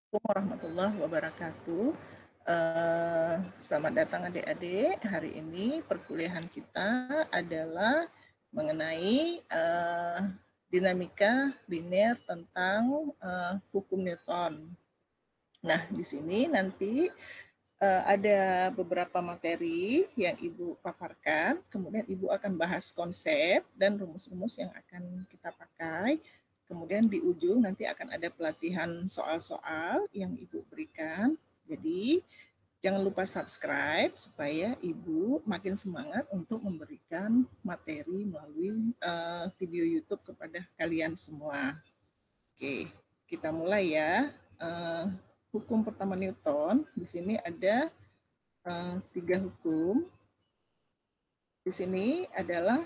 Assalamualaikum warahmatullahi wabarakatuh. Selamat datang adik-adik. Hari ini perkuliahan kita adalah mengenai dinamika linear tentang hukum Newton. Nah, di sini nanti ada beberapa materi yang Ibu paparkan, kemudian Ibu akan bahas konsep dan rumus-rumus yang akan kita pakai. Kemudian di ujung nanti akan ada pelatihan soal-soal yang Ibu berikan. Jadi jangan lupa subscribe supaya Ibu makin semangat untuk memberikan materi melalui video YouTube kepada kalian semua. Oke, kita mulai ya. Hukum pertama Newton, di sini ada 3 hukum. Di sini adalah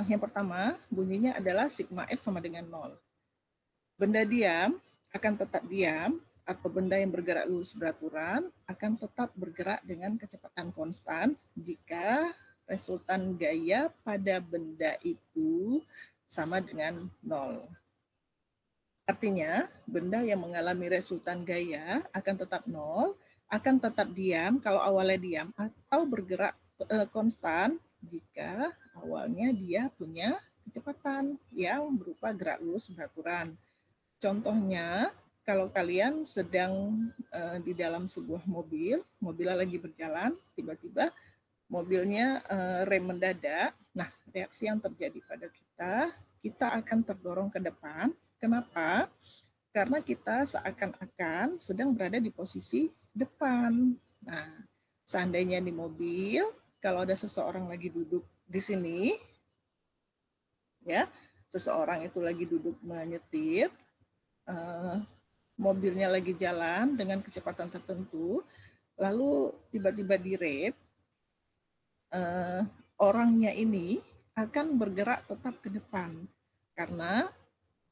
yang pertama, bunyinya adalah sigma F sama dengan 0. Benda diam akan tetap diam, atau benda yang bergerak lurus beraturan akan tetap bergerak dengan kecepatan konstan jika resultan gaya pada benda itu sama dengan 0. Artinya, benda yang mengalami resultan gaya akan tetap 0, akan tetap diam kalau awalnya diam, atau bergerak konstan jika awalnya dia punya kecepatan yang berupa gerak lurus beraturan. Contohnya, kalau kalian sedang di dalam sebuah mobil, mobilnya lagi berjalan, tiba-tiba mobilnya rem mendadak. Nah, reaksi yang terjadi pada kita akan terdorong ke depan. Kenapa? Karena kita seakan-akan sedang berada di posisi depan. Nah, seandainya di mobil, kalau ada seseorang lagi duduk di sini, ya, seseorang itu lagi duduk menyetir, mobilnya lagi jalan dengan kecepatan tertentu, lalu tiba-tiba direm, orangnya ini akan bergerak tetap ke depan karena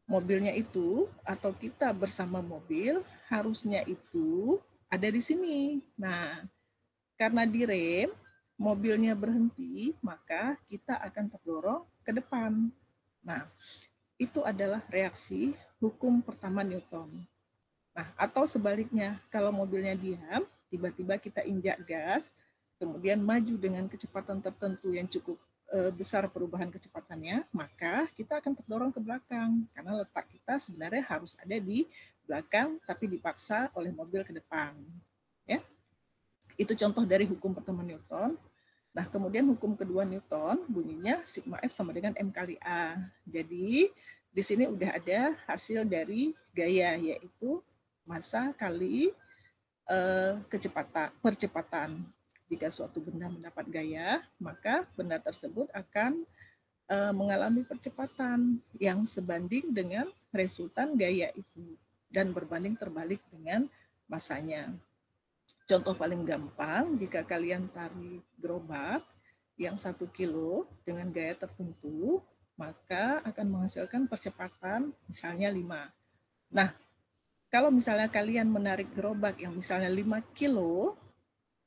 mobilnya itu atau kita bersama mobil harusnya itu ada di sini. Nah, karena direm, mobilnya berhenti, maka kita akan terdorong ke depan. Nah, itu adalah reaksi hukum pertama Newton. Nah, atau sebaliknya, kalau mobilnya diam, tiba-tiba kita injak gas, kemudian maju dengan kecepatan tertentu yang cukup besar perubahan kecepatannya, maka kita akan terdorong ke belakang karena letak kita sebenarnya harus ada di belakang tapi dipaksa oleh mobil ke depan. Ya. Itu contoh dari hukum pertama Newton. Nah, kemudian hukum kedua Newton bunyinya sigma F sama dengan M kali A. Jadi, di sini udah ada hasil dari gaya, yaitu massa kali percepatan. Jika suatu benda mendapat gaya, maka benda tersebut akan mengalami percepatan yang sebanding dengan resultan gaya itu dan berbanding terbalik dengan massanya. Contoh paling gampang, jika kalian tarik gerobak yang 1 kilo dengan gaya tertentu, maka akan menghasilkan percepatan misalnya 5. Nah, kalau misalnya kalian menarik gerobak yang misalnya 5 kilo,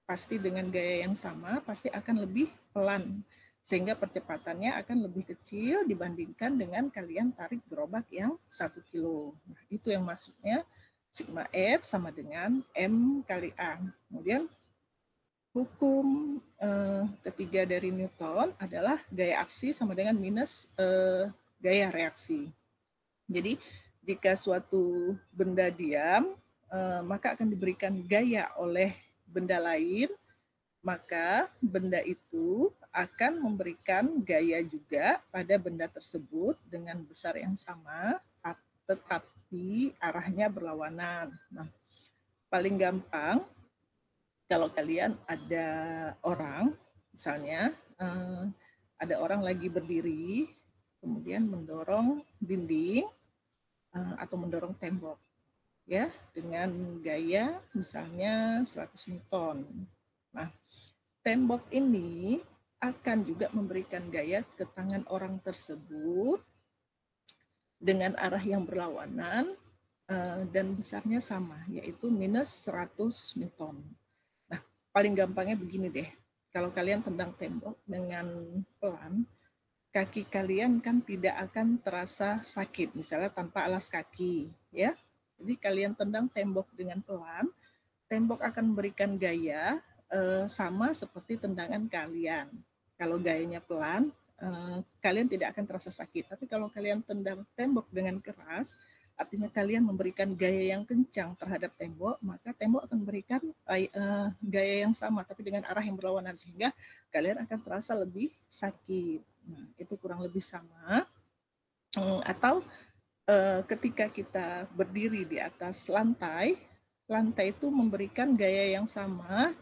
pasti dengan gaya yang sama, pasti akan lebih pelan. Sehingga percepatannya akan lebih kecil dibandingkan dengan kalian tarik gerobak yang 1 kilo. Nah, itu yang maksudnya sigma F sama dengan M kali A. Kemudian hukum ketiga dari Newton adalah gaya aksi sama dengan minus gaya reaksi. Jadi jika suatu benda diam, maka akan diberikan gaya oleh benda lain, maka benda itu akan memberikan gaya juga pada benda tersebut dengan besar yang sama, tetapi arahnya berlawanan. Nah, paling gampang kalau kalian ada orang, misalnya ada orang lagi berdiri, kemudian mendorong dinding atau mendorong tembok, ya, dengan gaya misalnya 100 Newton. Nah, tembok ini akan juga memberikan gaya ke tangan orang tersebut dengan arah yang berlawanan dan besarnya sama, yaitu minus 100 Newton. Nah, paling gampangnya begini deh, kalau kalian tendang tembok dengan pelan, kaki kalian kan tidak akan terasa sakit, misalnya tanpa alas kaki, ya. Jadi kalian tendang tembok dengan pelan, tembok akan memberikan gaya sama seperti tendangan kalian. Kalau gayanya pelan, kalian tidak akan terasa sakit. Tapi kalau kalian tendang tembok dengan keras, artinya kalian memberikan gaya yang kencang terhadap tembok, maka tembok akan memberikan gaya yang sama, tapi dengan arah yang berlawanan, sehingga kalian akan terasa lebih sakit. Nah, itu kurang lebih sama. Atau ketika kita berdiri di atas lantai, lantai itu memberikan gaya yang sama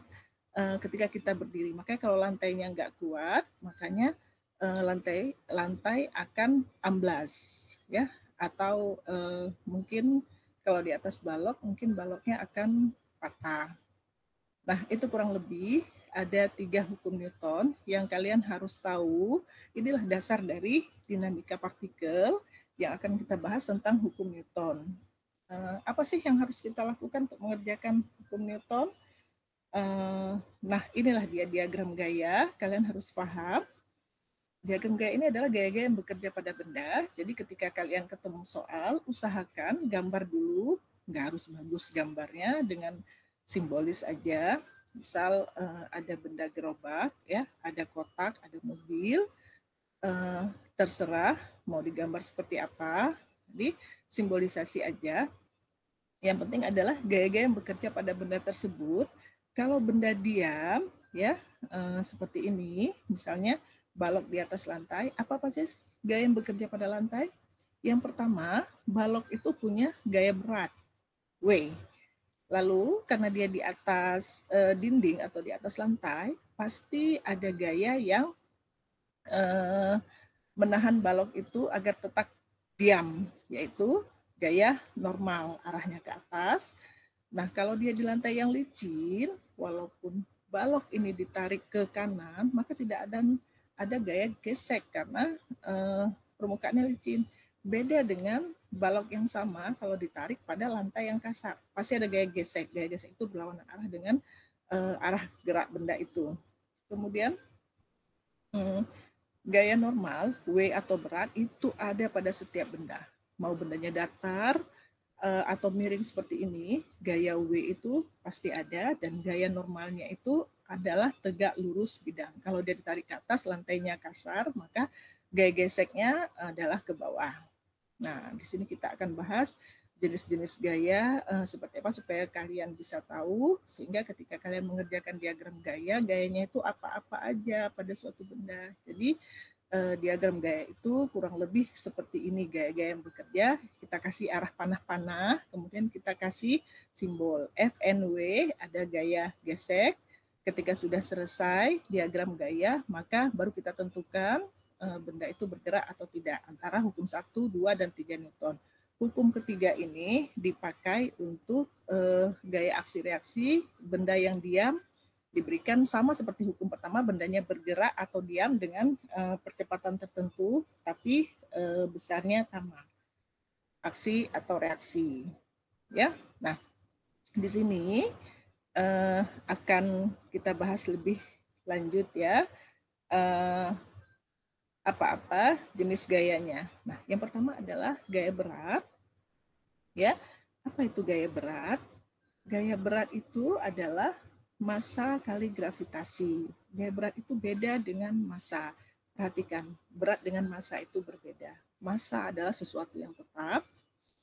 ketika kita berdiri. Makanya kalau lantainya nggak kuat, makanya lantai akan amblas, ya. Atau mungkin kalau di atas balok, mungkin baloknya akan patah. Nah, itu kurang lebih ada 3 hukum Newton yang kalian harus tahu. Inilah dasar dari dinamika partikel yang akan kita bahas tentang hukum Newton. Apa sih yang harus kita lakukan untuk mengerjakan hukum Newton? Nah, inilah dia diagram gaya. Kalian harus paham. Diagram gaya ini adalah gaya-gaya yang bekerja pada benda. Jadi ketika kalian ketemu soal, usahakan gambar dulu. Nggak harus bagus gambarnya, dengan simbolis aja. Misal ada benda gerobak, ya, ada kotak, ada mobil. Terserah mau digambar seperti apa. Jadi simbolisasi aja. Yang penting adalah gaya-gaya yang bekerja pada benda tersebut. Kalau benda diam, ya, seperti ini, misalnya balok di atas lantai, apa sih gaya yang bekerja pada lantai? Yang pertama, balok itu punya gaya berat, W. Lalu karena dia di atas dinding atau di atas lantai, pasti ada gaya yang menahan balok itu agar tetap diam, yaitu gaya normal, arahnya ke atas. Nah, kalau dia di lantai yang licin, walaupun balok ini ditarik ke kanan, maka tidak ada gaya gesek karena permukaannya licin. Beda dengan balok yang sama kalau ditarik pada lantai yang kasar, pasti ada gaya gesek. Gaya gesek itu berlawanan arah dengan arah gerak benda itu. Kemudian gaya normal, W atau berat, itu ada pada setiap benda. Mau bendanya datar atau miring seperti ini, gaya W itu pasti ada, dan gaya normalnya itu adalah tegak lurus bidang. Kalau dia ditarik ke atas, lantainya kasar, maka gaya geseknya adalah ke bawah. Nah, di sini kita akan bahas jenis-jenis gaya seperti apa supaya kalian bisa tahu, sehingga ketika kalian mengerjakan diagram gaya, gayanya itu apa-apa aja pada suatu benda. Jadi diagram gaya itu kurang lebih seperti ini gaya-gaya yang bekerja. Kita kasih arah panah-panah, kemudian kita kasih simbol F, N, W, ada gaya gesek. Ketika sudah selesai diagram gaya, maka baru kita tentukan benda itu bergerak atau tidak antara hukum 1, 2, dan 3 Newton. Hukum ketiga ini dipakai untuk gaya aksi reaksi, benda yang diam diberikan sama seperti hukum pertama, bendanya bergerak atau diam dengan percepatan tertentu, tapi besarnya sama, aksi atau reaksi. Ya, nah di sini akan kita bahas lebih lanjut ya. Apa-apa jenis gayanya. Nah, yang pertama adalah gaya berat. Ya, apa itu gaya berat? Gaya berat itu adalah massa kali gravitasi. Gaya berat itu beda dengan massa. Perhatikan, berat dengan massa itu berbeda. Massa adalah sesuatu yang tetap,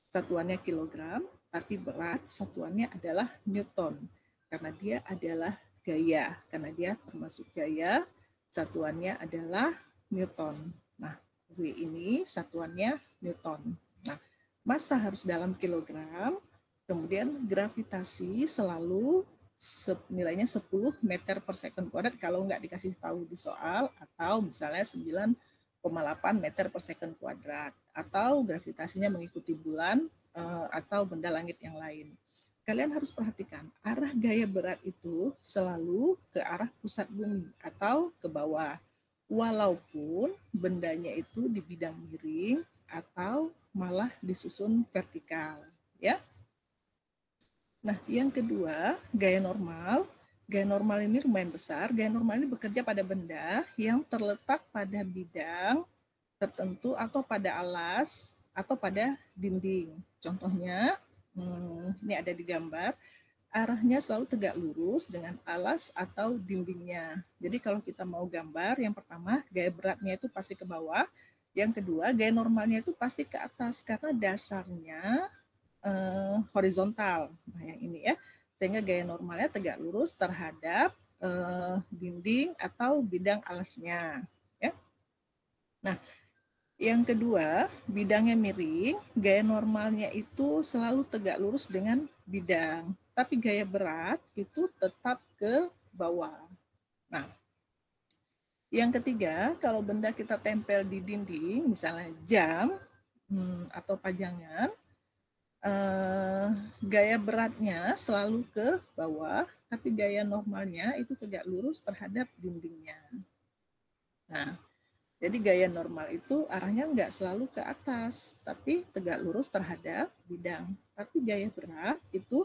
satuannya kilogram, tapi berat satuannya adalah Newton. Karena dia adalah gaya, karena dia termasuk gaya, satuannya adalah Newton. Nah, W ini satuannya Newton. Nah, massa harus dalam kilogram, kemudian gravitasi selalu nilainya 10 meter per second kuadrat kalau nggak dikasih tahu di soal, atau misalnya 9,8 meter per second kuadrat, atau gravitasinya mengikuti bulan atau benda langit yang lain. Kalian harus perhatikan, arah gaya berat itu selalu ke arah pusat bumi atau ke bawah, walaupun bendanya itu di bidang miring atau malah disusun vertikal, ya. Nah, yang kedua, gaya normal. Gaya normal ini lumayan besar. Gaya normal ini bekerja pada benda yang terletak pada bidang tertentu atau pada alas atau pada dinding. Contohnya, Ini ada di gambar. Arahnya selalu tegak lurus dengan alas atau dindingnya. Jadi kalau kita mau gambar, yang pertama gaya beratnya itu pasti ke bawah, yang kedua gaya normalnya itu pasti ke atas karena dasarnya horizontal. Nah yang ini ya, sehingga gaya normalnya tegak lurus terhadap dinding atau bidang alasnya. Ya. Nah yang kedua, bidangnya miring, gaya normalnya itu selalu tegak lurus dengan bidang, tapi gaya berat itu tetap ke bawah. Nah, yang ketiga, kalau benda kita tempel di dinding, misalnya jam atau pajangan, gaya beratnya selalu ke bawah, tapi gaya normalnya itu tegak lurus terhadap dindingnya. Nah, jadi gaya normal itu arahnya nggak selalu ke atas, tapi tegak lurus terhadap bidang. Tapi gaya berat itu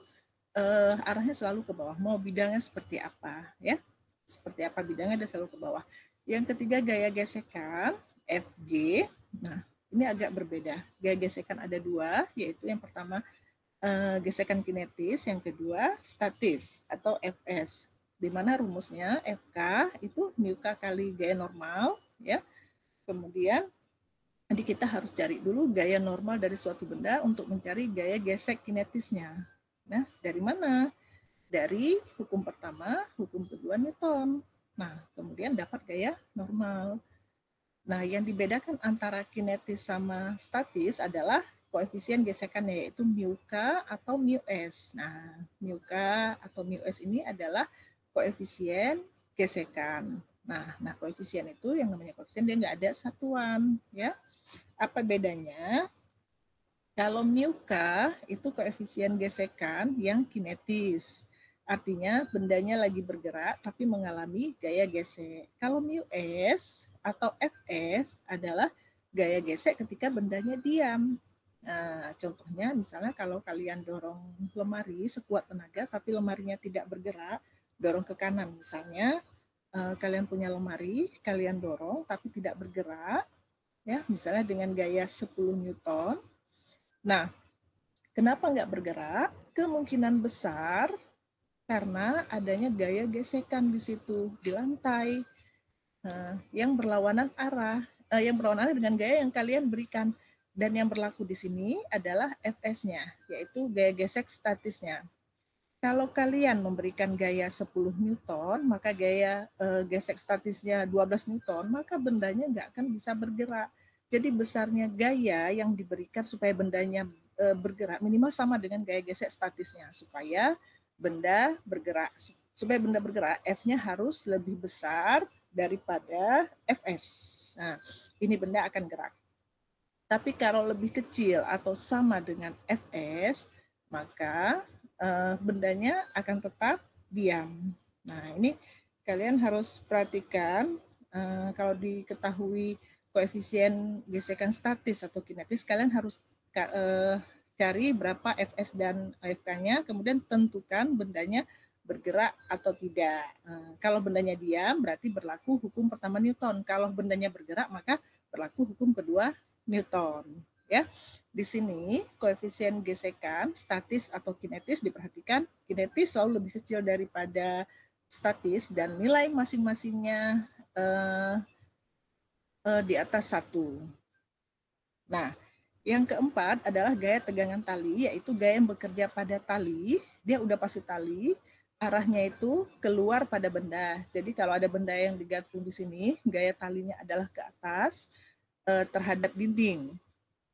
arahnya selalu ke bawah. Mau bidangnya seperti apa, ya? Seperti apa bidangnya dia selalu ke bawah. Yang ketiga gaya gesekan FG. Nah, ini agak berbeda. Gaya gesekan ada dua, yaitu yang pertama gesekan kinetis, yang kedua statis atau FS. Di mana rumusnya FK itu mu K kali gaya normal, ya. Kemudian jadi kita harus cari dulu gaya normal dari suatu benda untuk mencari gaya gesek kinetisnya. Nah, dari mana? Dari hukum pertama, hukum kedua Newton. Nah, kemudian dapat gaya normal. Nah, yang dibedakan antara kinetis sama statis adalah koefisien gesekannya, yaitu mu K atau mu S. Nah, mu K atau mu S ini adalah koefisien gesekan. Nah, koefisien itu yang namanya koefisien dia nggak ada satuan, ya. Apa bedanya? Kalau mu K itu koefisien gesekan yang kinetis. Artinya bendanya lagi bergerak tapi mengalami gaya gesek. Kalau mu S atau Fs adalah gaya gesek ketika bendanya diam. Nah, contohnya misalnya kalau kalian dorong lemari sekuat tenaga tapi lemarinya tidak bergerak, dorong ke kanan misalnya, kalian punya lemari, kalian dorong tapi tidak bergerak, ya misalnya dengan gaya 10 Newton. Nah, kenapa nggak bergerak? Kemungkinan besar karena adanya gaya gesekan di situ di lantai yang berlawanan arah, yang berlawanan dengan gaya yang kalian berikan. Dan yang berlaku di sini adalah Fs-nya, yaitu gaya gesek statisnya. Kalau kalian memberikan gaya 10 Newton, maka gaya gesek statisnya 12 Newton, maka bendanya nggak akan bisa bergerak. Jadi besarnya gaya yang diberikan supaya bendanya bergerak minimal sama dengan gaya gesek statisnya, supaya benda bergerak. Supaya benda bergerak, F-nya harus lebih besar daripada Fs. Nah, ini benda akan gerak. Tapi kalau lebih kecil atau sama dengan Fs, maka bendanya akan tetap diam. Nah, ini kalian harus perhatikan kalau diketahui koefisien gesekan statis atau kinetis, kalian harus cari berapa Fs dan Fk-nya, kemudian tentukan bendanya bergerak atau tidak. Kalau bendanya diam, berarti berlaku hukum pertama Newton. Kalau bendanya bergerak, maka berlaku hukum kedua Newton. Ya, di sini koefisien gesekan statis atau kinetis diperhatikan, kinetis selalu lebih kecil daripada statis dan nilai masing-masingnya di atas 1. Nah, yang keempat adalah gaya tegangan tali, yaitu gaya yang bekerja pada tali. Dia udah pasti tali, arahnya itu keluar pada benda. Jadi kalau ada benda yang digantung di sini, gaya talinya adalah ke atas terhadap dinding.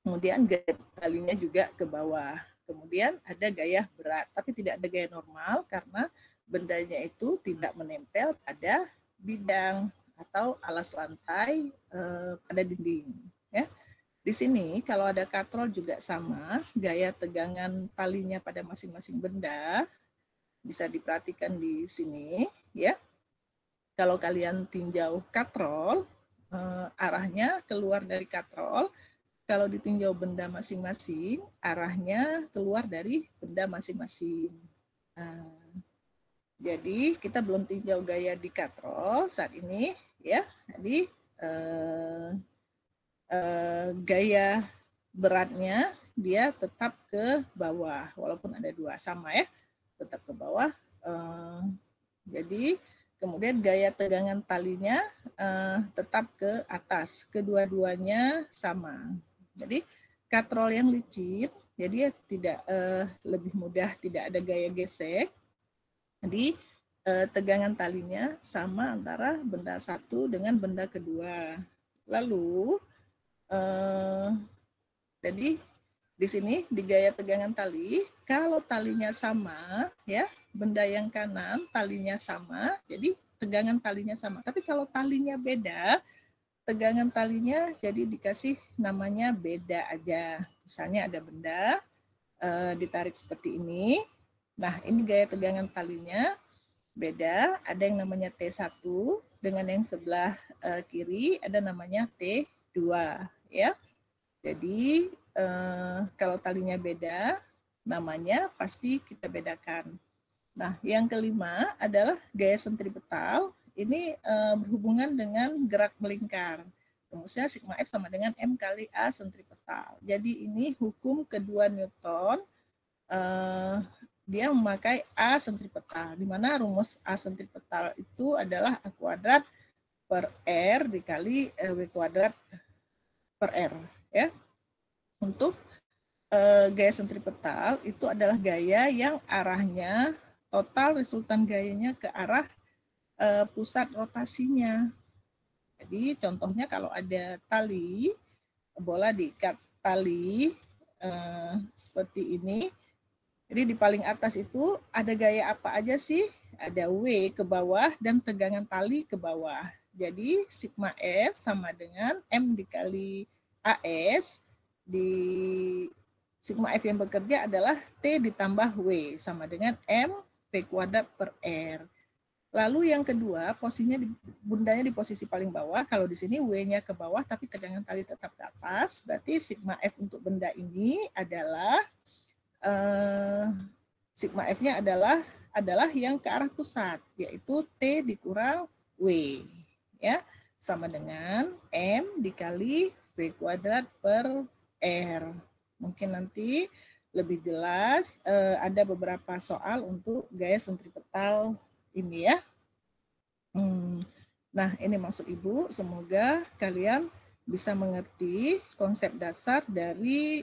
Kemudian gaya talinya juga ke bawah. Kemudian ada gaya berat, tapi tidak ada gaya normal karena bendanya itu tidak menempel pada bidang atau alas lantai pada dinding. Ya. Di sini kalau ada katrol juga sama, gaya tegangan talinya pada masing-masing benda bisa diperhatikan di sini, ya. Kalau kalian tinjau katrol, arahnya keluar dari katrol. Kalau ditinjau benda masing-masing, arahnya keluar dari benda masing-masing. Jadi kita belum tinjau gaya di katrol saat ini, ya. Jadi gaya beratnya dia tetap ke bawah, walaupun ada 2 sama ya, tetap ke bawah. Jadi kemudian gaya tegangan talinya tetap ke atas, kedua-duanya sama. Jadi katrol yang licin, jadi tidak lebih mudah, tidak ada gaya gesek. Jadi tegangan talinya sama antara benda satu dengan benda kedua. Lalu jadi di sini di gaya tegangan tali, kalau talinya sama ya, benda yang kanan talinya sama, jadi tegangan talinya sama. Tapi kalau talinya beda, tegangan talinya jadi dikasih namanya beda aja. Misalnya ada benda ditarik seperti ini. Nah, ini gaya tegangan talinya beda, ada yang namanya T1 dengan yang sebelah kiri ada namanya T2 ya. Jadi kalau talinya beda, namanya pasti kita bedakan. Nah, yang kelima adalah gaya sentripetal. Ini berhubungan dengan gerak melingkar. Rumusnya sigma F sama dengan M kali A sentripetal. Jadi ini hukum kedua Newton. Dia memakai A sentripetal, di mana rumus A sentripetal itu adalah A kuadrat per R dikali W kuadrat per R. Ya. Untuk gaya sentripetal itu adalah gaya yang arahnya total resultan gayanya ke arah pusat rotasinya. Jadi contohnya kalau ada tali, bola diikat tali seperti ini. Jadi di paling atas itu ada gaya apa aja sih? Ada W ke bawah dan tegangan tali ke bawah. Jadi sigma F sama dengan M dikali AS, di sigma F yang bekerja adalah T ditambah W sama dengan M V kuadrat per R. Lalu yang kedua, posisinya bundanya di posisi paling bawah. Kalau di sini W-nya ke bawah tapi tegangan tali tetap ke atas, berarti sigma F untuk benda ini adalah sigma F-nya adalah yang ke arah pusat, yaitu T dikurang W, ya, sama dengan M dikali V kuadrat per R. Mungkin nanti lebih jelas ada beberapa soal untuk gaya sentripetal ini ya. Nah, ini maksud Ibu, semoga kalian bisa mengerti konsep dasar dari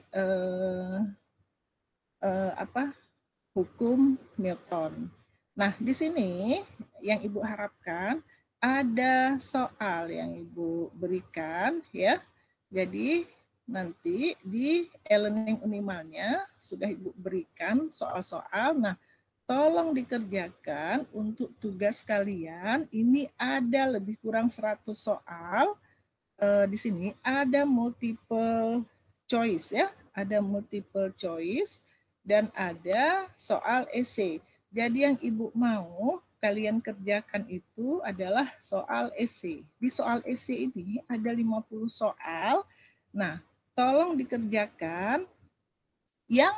hukum Newton. Nah, di sini yang Ibu harapkan ada soal yang Ibu berikan ya. Jadi nanti di e-learning Unimalnya sudah Ibu berikan soal-soal. Nah, tolong dikerjakan untuk tugas kalian. Ini ada lebih kurang 100 soal. Di sini ada multiple choice ya, ada multiple choice dan ada soal esai. Jadi yang Ibu mau kalian kerjakan itu adalah soal esai. Di soal esai ini ada 50 soal. Nah, tolong dikerjakan. Yang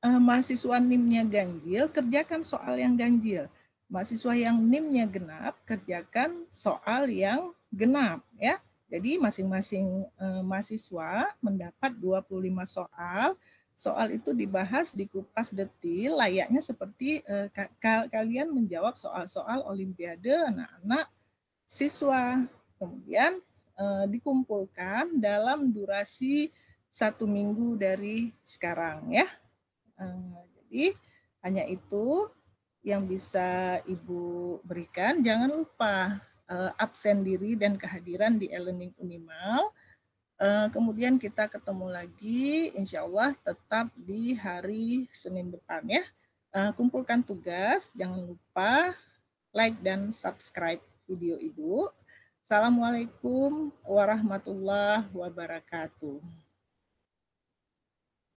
mahasiswa NIM-nya ganjil, kerjakan soal yang ganjil. Mahasiswa yang NIM-nya genap, kerjakan soal yang genap ya. Jadi masing-masing mahasiswa mendapat 25 soal. Soal itu dibahas, dikupas detil, layaknya seperti kalian menjawab soal-soal olimpiade anak-anak siswa. Kemudian dikumpulkan dalam durasi 1 minggu dari sekarang ya. Jadi hanya itu yang bisa Ibu berikan. Jangan lupa absen diri dan kehadiran di e-learning Unimal. Kemudian kita ketemu lagi insya Allah tetap di hari Senin depan ya. Kumpulkan tugas, jangan lupa like dan subscribe video Ibu. Assalamualaikum warahmatullahi wabarakatuh.